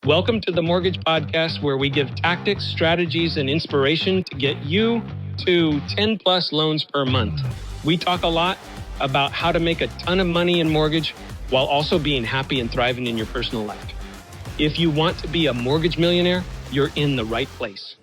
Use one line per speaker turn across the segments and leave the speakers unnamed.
Welcome to the Mortgage Podcast, where we give tactics, strategies, and inspiration to get you to 10 plus loans per month. We talk a lot about how to make a ton of money in mortgage while also being happy and thriving in your personal life. If you want to be a mortgage millionaire, you're in the right place.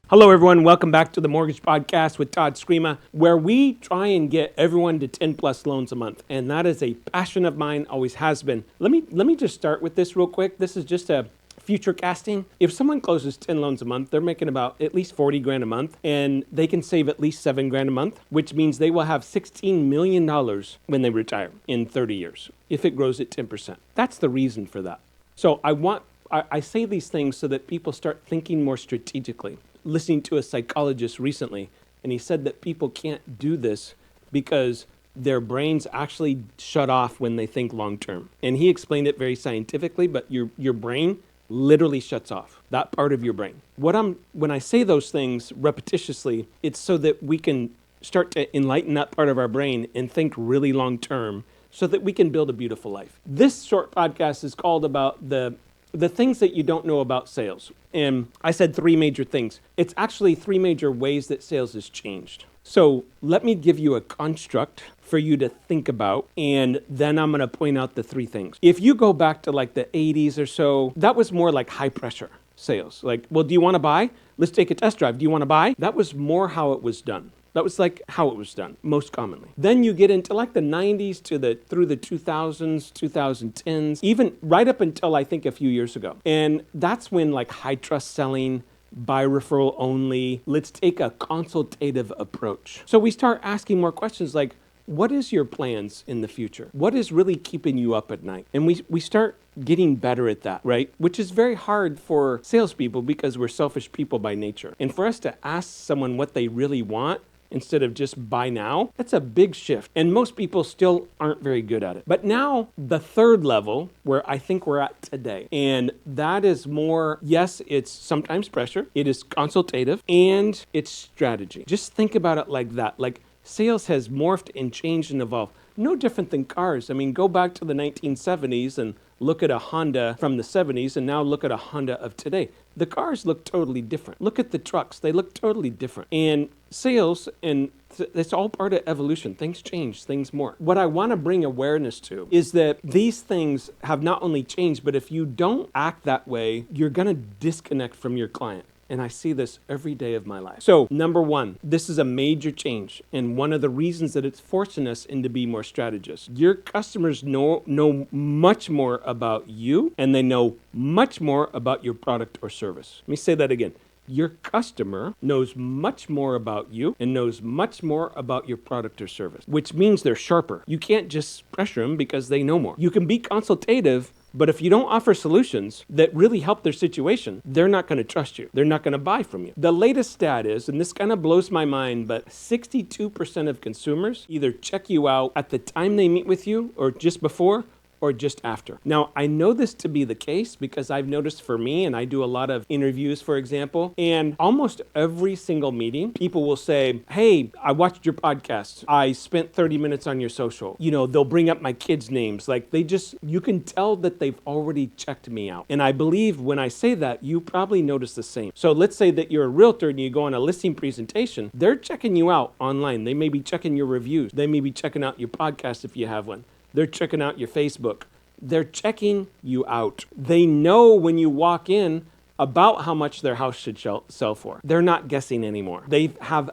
Hello, everyone. Welcome back to the Mortgage Podcast with Todd Scrima, where we try and get everyone to 10 plus loans a month. And that is a passion of mine, always has been. Let me just start with this real quick. This is just a future casting. If someone closes 10 loans a month, they're making about at least 40 grand a month, and they can save at least 7 grand a month, which means they will have $16 million when they retire in 30 years, if it grows at 10%. That's the reason for that. So I say these things so that people start thinking more strategically. Listening to a psychologist recently, and he said that people can't do this because their brains actually shut off when they think long term. And he explained it very scientifically, but your brain literally shuts off, that part of your brain. When I say those things repetitiously, it's so that we can start to enlighten that part of our brain and think really long term so that we can build a beautiful life. This short podcast is called about the things that you don't know about sales. And I said 3 major things. It's actually 3 major ways that sales has changed. So let me give you a construct for you to think about, and then I'm going to point out the 3 things. If you go back to like the 80s or so, that was more like high pressure sales. Like, well, do you want to buy? Let's take a test drive. Do you want to buy? That was more how it was done. That was like how it was done most commonly. Then you get into like the 90s through the 2000s, 2010s, even right up until I think a few years ago. And that's when like high trust selling, by referral only, let's take a consultative approach. So we start asking more questions like, what is your plans in the future? What is really keeping you up at night? And we start getting better at that, right? Which is very hard for salespeople because we're selfish people by nature. And for us to ask someone what they really want instead of just buy now, that's a big shift. And most people still aren't very good at it. But now the 3rd level, where I think we're at today, and that is more, yes, it's sometimes pressure, it is consultative, and it's strategy. Just think about it like that. Like sales has morphed and changed and evolved. No different than cars. I mean, go back to the 1970s and look at a Honda from the 70s and now look at a Honda of today. The cars look totally different. Look at the trucks. They look totally different. And sales, and it's all part of evolution. Things change, things more. What I want to bring awareness to is that these things have not only changed, but if you don't act that way, you're going to disconnect from your client. And I see this every day of my life. So, number 1, this is a major change. And one of the reasons that it's forcing us into be more strategists. Your customers know much more about you, and they know much more about your product or service. Let me say that again. Your customer knows much more about you and knows much more about your product or service, which means they're sharper. You can't just pressure them because they know more. You can be consultative, but if you don't offer solutions that really help their situation, they're not going to trust you. They're not going to buy from you. The latest stat is, and this kind of blows my mind, but 62% of consumers either check you out at the time they meet with you or just before or just after. Now, I know this to be the case because I've noticed for me, and I do a lot of interviews, for example, and almost every single meeting, people will say, hey, I watched your podcast. I spent 30 minutes on your social. You know, they'll bring up my kids' names. Like you can tell that they've already checked me out. And I believe when I say that, you probably notice the same. So let's say that you're a realtor and you go on a listing presentation. They're checking you out online. They may be checking your reviews. They may be checking out your podcast if you have one. They're checking out your Facebook. They're checking you out. They know when you walk in about how much their house should sell for. They're not guessing anymore. They have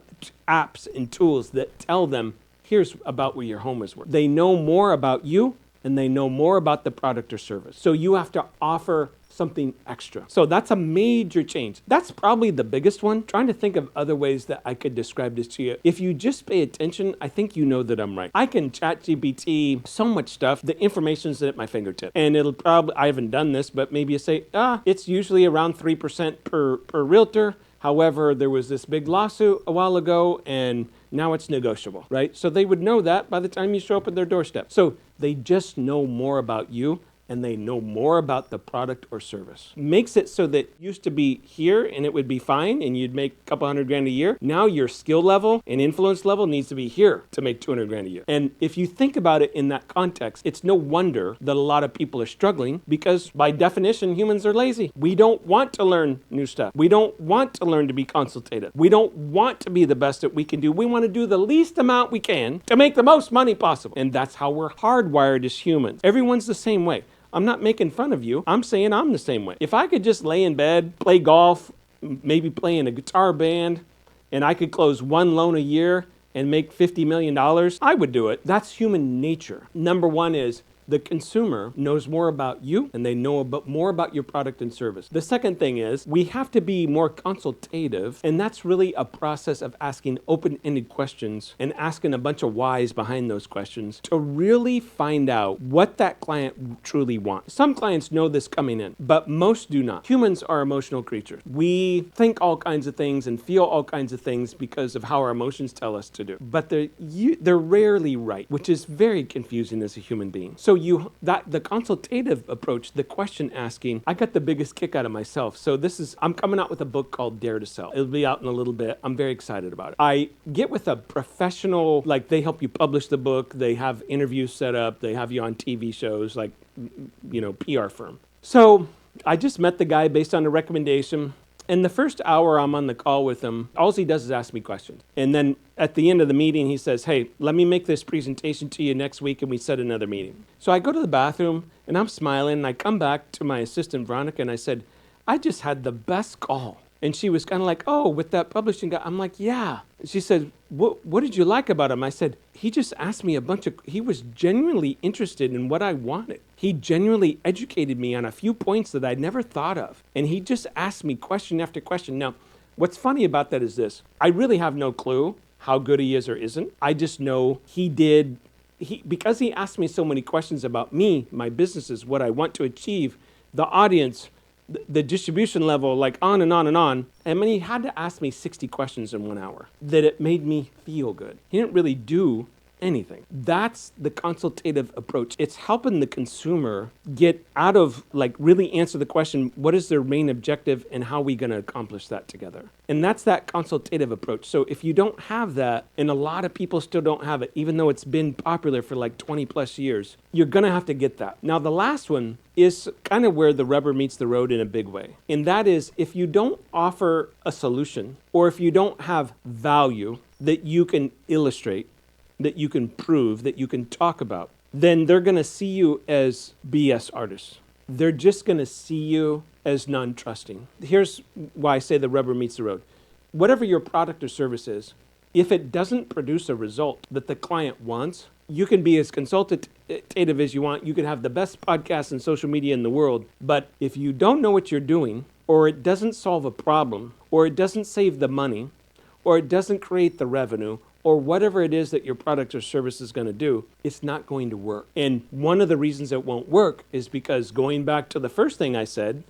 apps and tools that tell them, here's about what your home is worth. They know more about you and they know more about the product or service. So you have to offer something extra. So that's a major change. That's probably the biggest one. Trying to think of other ways that I could describe this to you. If you just pay attention, I think you know that I'm right. I can chat GPT so much stuff. The information's at my fingertip. And it'll probably, I haven't done this, but maybe you say, it's usually around 3% per realtor. However, there was this big lawsuit a while ago and now it's negotiable, right? So they would know that by the time you show up at their doorstep. So they just know more about you and they know more about the product or service. Makes it so that it used to be here and it would be fine and you'd make a couple $100,000 a year. Now your skill level and influence level needs to be here to make $200,000 a year. And if you think about it in that context, it's no wonder that a lot of people are struggling, because by definition, humans are lazy. We don't want to learn new stuff. We don't want to learn to be consultative. We don't want to be the best that we can do. We want to do the least amount we can to make the most money possible. And that's how we're hardwired as humans. Everyone's the same way. I'm not making fun of you. I'm saying I'm the same way. If I could just lay in bed, play golf, maybe play in a guitar band, and I could close one loan a year and make $50 million, I would do it. That's human nature. Number one is the consumer knows more about you and they know more about your product and service. The second thing is we have to be more consultative, and that's really a process of asking open-ended questions and asking a bunch of whys behind those questions to really find out what that client truly wants. Some clients know this coming in, but most do not. Humans are emotional creatures. We think all kinds of things and feel all kinds of things because of how our emotions tell us to do. But they're rarely right, which is very confusing as a human being. So the consultative approach, the question asking, I got the biggest kick out of myself. So I'm coming out with a book called Dare to Sell. It'll be out in a little bit. I'm very excited about it. I get with a professional, like they help you publish the book. They have interviews set up. They have you on TV shows, like, PR firm. So I just met the guy based on a recommendation. And the first hour I'm on the call with him, all he does is ask me questions. And then at the end of the meeting, he says, hey, let me make this presentation to you next week, and we set another meeting. So I go to the bathroom, and I'm smiling, and I come back to my assistant, Veronica, and I said, I just had the best call. And she was kind of like, oh, with that publishing guy. I'm like, yeah. She said, what did you like about him? I said, he just asked me he was genuinely interested in what I wanted. He genuinely educated me on a few points that I'd never thought of. And he just asked me question after question. Now, what's funny about that is this. I really have no clue how good he is or isn't. I just know because he asked me so many questions about me, my businesses, what I want to achieve, the audience, the distribution level, like on and on and on. I mean, he had to ask me 60 questions in 1 hour, that it made me feel good. He didn't really do anything. That's the consultative approach. It's helping the consumer get out of, like, really answer the question, what is their main objective and how are we going to accomplish that together? And that's that consultative approach. So if you don't have that, and a lot of people still don't have it, even though it's been popular for like 20 plus years, you're going to have to get that. Now, the last one is kind of where the rubber meets the road in a big way. And that is, if you don't offer a solution, or if you don't have value that you can illustrate, that you can prove, that you can talk about, then they're going to see you as BS artists. They're just going to see you as non-trusting. Here's why I say the rubber meets the road. Whatever your product or service is, if it doesn't produce a result that the client wants, you can be as consultative as you want. You can have the best podcasts and social media in the world. But if you don't know what you're doing, or it doesn't solve a problem, or it doesn't save the money, or it doesn't create the revenue, or whatever it is that your product or service is going to do, it's not going to work. And one of the reasons it won't work is because, going back to the first thing I said,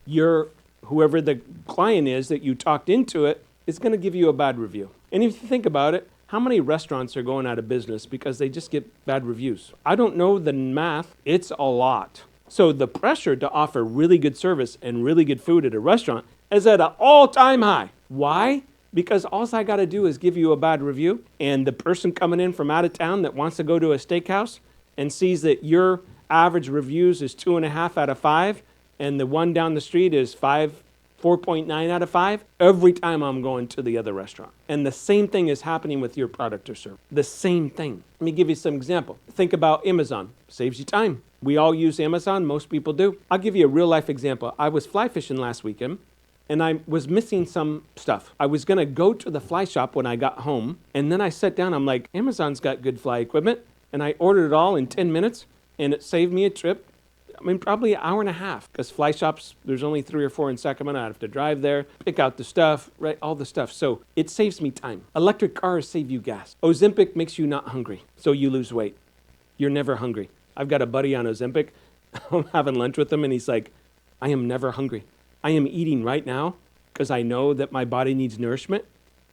whoever the client is that you talked into it is going to give you a bad review. And if you think about it, how many restaurants are going out of business because they just get bad reviews? I don't know the math. It's a lot. So the pressure to offer really good service and really good food at a restaurant is at an all-time high. Why? Because all I got to do is give you a bad review, and the person coming in from out of town that wants to go to a steakhouse and sees that your average reviews is 2.5 out of 5, and the one down the street is 4.9 out of 5, every time I'm going to the other restaurant. And the same thing is happening with your product or service. The same thing. Let me give you some example. Think about Amazon. Saves you time. We all use Amazon. Most people do. I'll give you a real life example. I was fly fishing last weekend, and I was missing some stuff. I was going to go to the fly shop when I got home, and then I sat down. I'm like, Amazon's got good fly equipment, and I ordered it all in 10 minutes, and it saved me a trip. Probably an hour and a half, because fly shops, there's only 3 or 4 in Sacramento. I have to drive there, pick out the stuff, right? All the stuff. So it saves me time. Electric cars save you gas. Ozempic makes you not hungry, so you lose weight. You're never hungry. I've got a buddy on Ozempic. I'm having lunch with him, and he's like, I am never hungry. I am eating right now because I know that my body needs nourishment,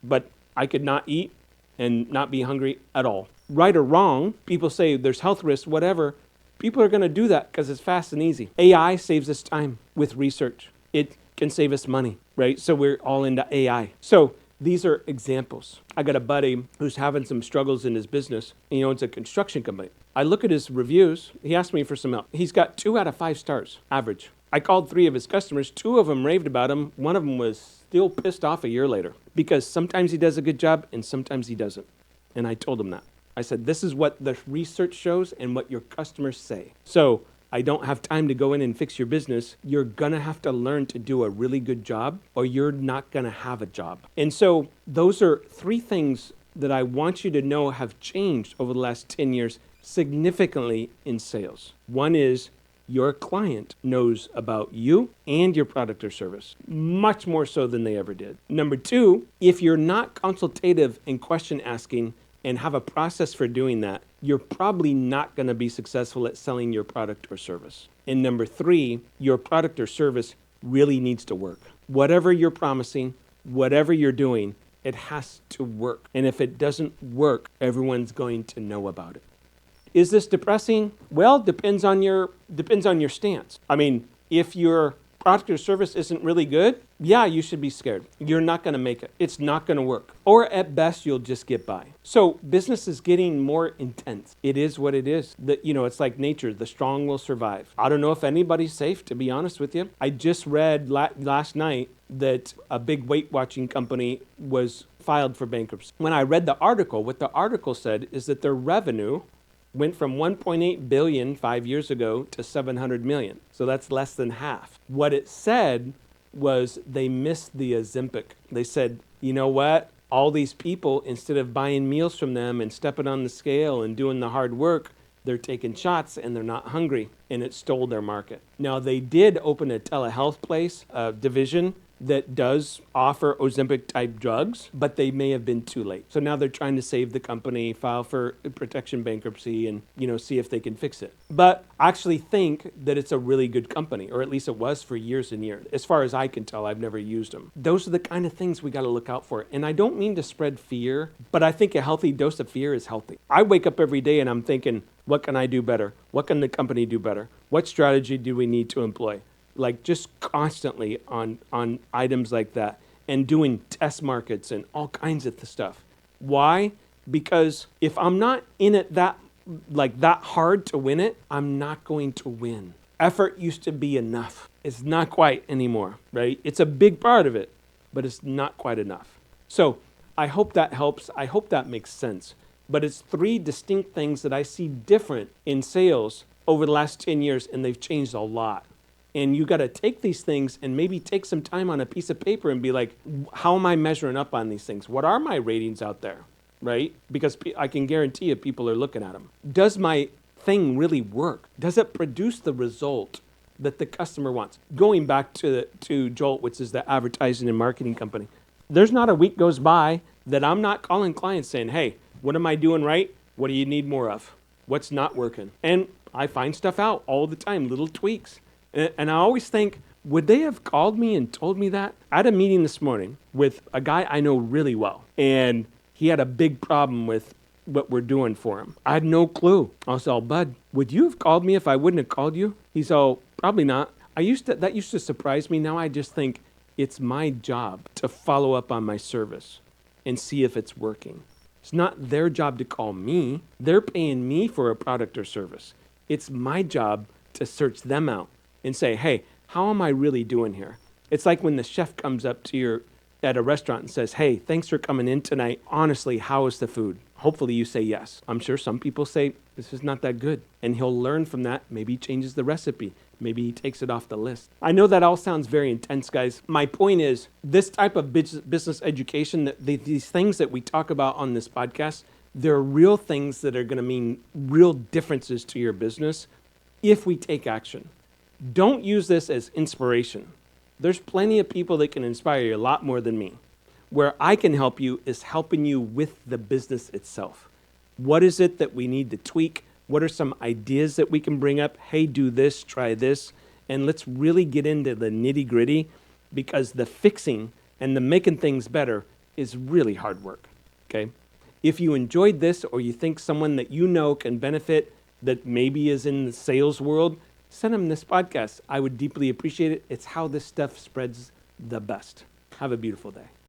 but I could not eat and not be hungry at all. Right or wrong, people say there's health risks, whatever.
People are going to do that because it's fast and easy. AI saves us time with research. It can save us money, right? So we're all into AI. So these are examples. I got a buddy who's having some struggles in his business. He owns a construction company. I look at his reviews. He asked me for some help. He's got 2 out of 5 stars, average. I called 3 of his customers. 2 of them raved about him. One of them was still pissed off a year later because sometimes he does a good job and sometimes he doesn't. And I told him that. I said, this is what the research shows and what your customers say. So I don't have time to go in and fix your business. You're going to have to learn to do a really good job or you're not going to have a job. And so those are 3 things that I want you to know have changed over the last 10 years significantly in sales. One is your client knows about you and your product or service, much more so than they ever did. Number 2, if you're not consultative and question asking and have a process for doing that, you're probably not going to be successful at selling your product or service. And number 3, your product or service really needs to work. Whatever you're promising, whatever you're doing, it has to work. And if it doesn't work, everyone's going to know about it. Is this depressing? Well, depends on your stance. I mean, if your product or service isn't really good, yeah, you should be scared. You're not going to make it. It's not going to work. Or at best, you'll just get by. So business is getting more intense. It is what it is. It's like nature. The strong will survive. I don't know if anybody's safe, to be honest with you. I just read last night that a big Weight Watching company was filed for bankruptcy. When I read the article, what the article said is that their revenue went from 1.8 billion 5 years ago to 700 million. So that's less than half. What it said was they missed the Ozempic. They said, you know what? All these people, instead of buying meals from them and stepping on the scale and doing the hard work, they're taking shots and they're not hungry, and it stole their market. Now, they did open a telehealth place, division, that does offer Ozempic-type drugs, but they may have been too late. So now they're trying to save the company, file for protection bankruptcy, and see if they can fix it. But I actually think that it's a really good company, or at least it was for years and years. As far as I can tell, I've never used them. Those are the kind of things we got to look out for. And I don't mean to spread fear, but I think a healthy dose of fear is healthy. I wake up every day and I'm thinking, what can I do better? What can the company do better? What strategy do we need to employ? Like just constantly on items like that and doing test markets and all kinds of stuff. Why? Because if I'm not in it that hard to win it, I'm not going to win. Effort used to be enough. It's not quite anymore, right? It's a big part of it, but it's not quite enough. So I hope that helps. I hope that makes sense. But it's 3 distinct things that I see different in sales over the last 10 years, and they've changed a lot. And you got to take these things and maybe take some time on a piece of paper and be like, how am I measuring up on these things? What are my ratings out there, right? Because I can guarantee you people are looking at them. Does my thing really work? Does it produce the result that the customer wants? Going back to Jolt, which is the advertising and marketing company, there's not a week goes by that I'm not calling clients saying, hey, what am I doing right? What do you need more of? What's not working? And I find stuff out all the time, little tweaks. And I always think, would they have called me and told me that? I had a meeting this morning with a guy I know really well, and he had a big problem with what we're doing for him. I had no clue. I was all, bud, would you have called me if I wouldn't have called you? He's all, probably not. That used to surprise me. Now I just think it's my job to follow up on my service and see if it's working. It's not their job to call me. They're paying me for a product or service. It's my job to search them out and say, hey, how am I really doing here? It's like when the chef comes up to you at a restaurant and says, hey, thanks for coming in tonight. Honestly, how is the food? Hopefully you say yes. I'm sure some people say, this is not that good. And he'll learn from that. Maybe he changes the recipe. Maybe he takes it off the list. I know that all sounds very intense, guys. My point is, this type of business education, these things that we talk about on this podcast, they're real things that are going to mean real differences to your business if we take action. Don't use this as inspiration. There's plenty of people that can inspire you a lot more than me. Where I can help you is helping you with the business itself. What is it that we need to tweak? What are some ideas that we can bring up? Hey, do this, try this. And let's really get into the nitty-gritty, because the fixing and the making things better is really hard work, okay? If you enjoyed this or you think someone that you know can benefit, that maybe is in the sales world, send them this podcast. I would deeply appreciate it. It's how this stuff spreads the best. Have a beautiful day.